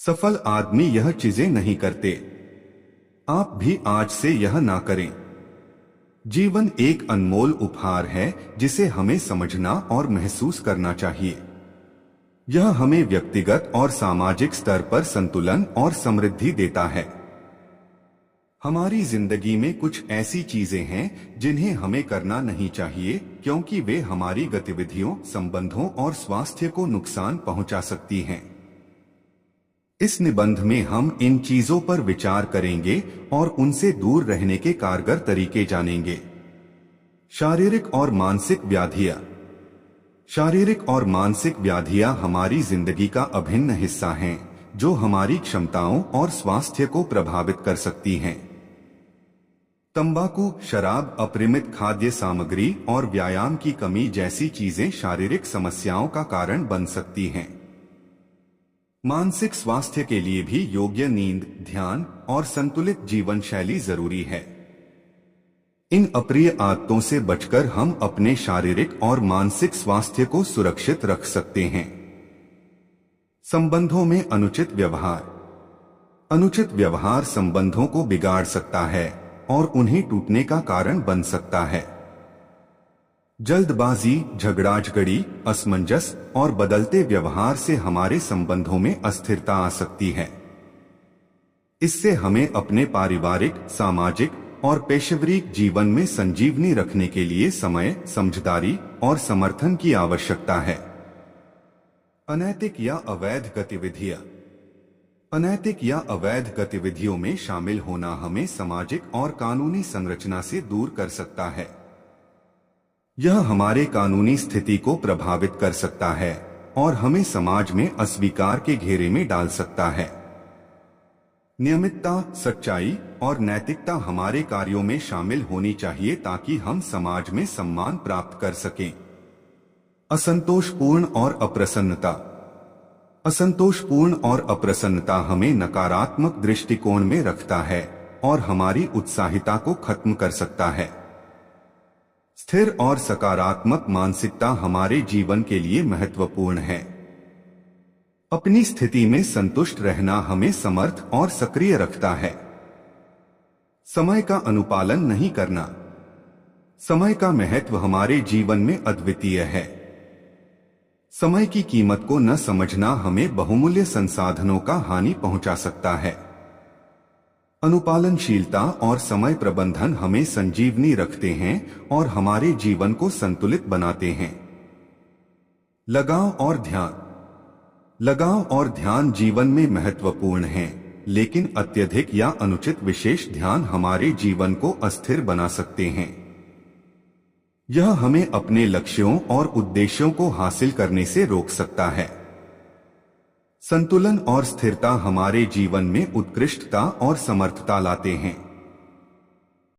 सफल आदमी यह चीजें नहीं करते। आप भी आज से यह ना करें। जीवन एक अनमोल उपहार है जिसे हमें समझना और महसूस करना चाहिए। यह हमें व्यक्तिगत और सामाजिक स्तर पर संतुलन और समृद्धि देता है। हमारी जिंदगी में कुछ ऐसी चीजें हैं जिन्हें हमें करना नहीं चाहिए, क्योंकि वे हमारी गतिविधियों, संबंधों और स्वास्थ्य को नुकसान पहुंचा सकती हैं। इस निबंध में हम इन चीजों पर विचार करेंगे और उनसे दूर रहने के कारगर तरीके जानेंगे। शारीरिक और मानसिक व्याधियां। शारीरिक और मानसिक व्याधियां हमारी जिंदगी का अभिन्न हिस्सा हैं, जो हमारी क्षमताओं और स्वास्थ्य को प्रभावित कर सकती हैं। तंबाकू, शराब, अपरिमित खाद्य सामग्री और व्यायाम की कमी जैसी चीजें शारीरिक समस्याओं का कारण बन सकती हैं। मानसिक स्वास्थ्य के लिए भी योग्य नींद, ध्यान और संतुलित जीवन शैली जरूरी है। इन अप्रिय आदतों से बचकर हम अपने शारीरिक और मानसिक स्वास्थ्य को सुरक्षित रख सकते हैं। संबंधों में अनुचित व्यवहार। अनुचित व्यवहार संबंधों को बिगाड़ सकता है और उन्हें टूटने का कारण बन सकता है। जल्दबाजी, झगड़ाझगड़ी, असमंजस और बदलते व्यवहार से हमारे संबंधों में अस्थिरता आ सकती है। इससे हमें अपने पारिवारिक, सामाजिक और पेशेवरी जीवन में संजीवनी रखने के लिए समय, समझदारी और समर्थन की आवश्यकता है। अनैतिक या अवैध गतिविधियां। अनैतिक या अवैध गतिविधियों में शामिल होना हमें सामाजिक और कानूनी संरचना से दूर कर सकता है। यह हमारे कानूनी स्थिति को प्रभावित कर सकता है और हमें समाज में अस्वीकार के घेरे में डाल सकता है। नियमितता, सच्चाई और नैतिकता हमारे कार्यों में शामिल होनी चाहिए ताकि हम समाज में सम्मान प्राप्त कर सकें। असंतोषपूर्ण और अप्रसन्नता। असंतोषपूर्ण और अप्रसन्नता हमें नकारात्मक दृष्टिकोण में रखता है और हमारी उत्साहिता को खत्म कर सकता है। स्थिर और सकारात्मक मानसिकता हमारे जीवन के लिए महत्वपूर्ण है। अपनी स्थिति में संतुष्ट रहना हमें समर्थ और सक्रिय रखता है। समय का अनुपालन नहीं करना। समय का महत्व हमारे जीवन में अद्वितीय है। समय की कीमत को न समझना हमें बहुमूल्य संसाधनों का हानि पहुंचा सकता है। अनुपालनशीलता और समय प्रबंधन हमें संजीवनी रखते हैं और हमारे जीवन को संतुलित बनाते हैं। लगाव और ध्यान। लगाव और ध्यान जीवन में महत्वपूर्ण है, लेकिन अत्यधिक या अनुचित विशेष ध्यान हमारे जीवन को अस्थिर बना सकते हैं। यह हमें अपने लक्ष्यों और उद्देश्यों को हासिल करने से रोक सकता है। संतुलन और स्थिरता हमारे जीवन में उत्कृष्टता और समर्थता लाते हैं।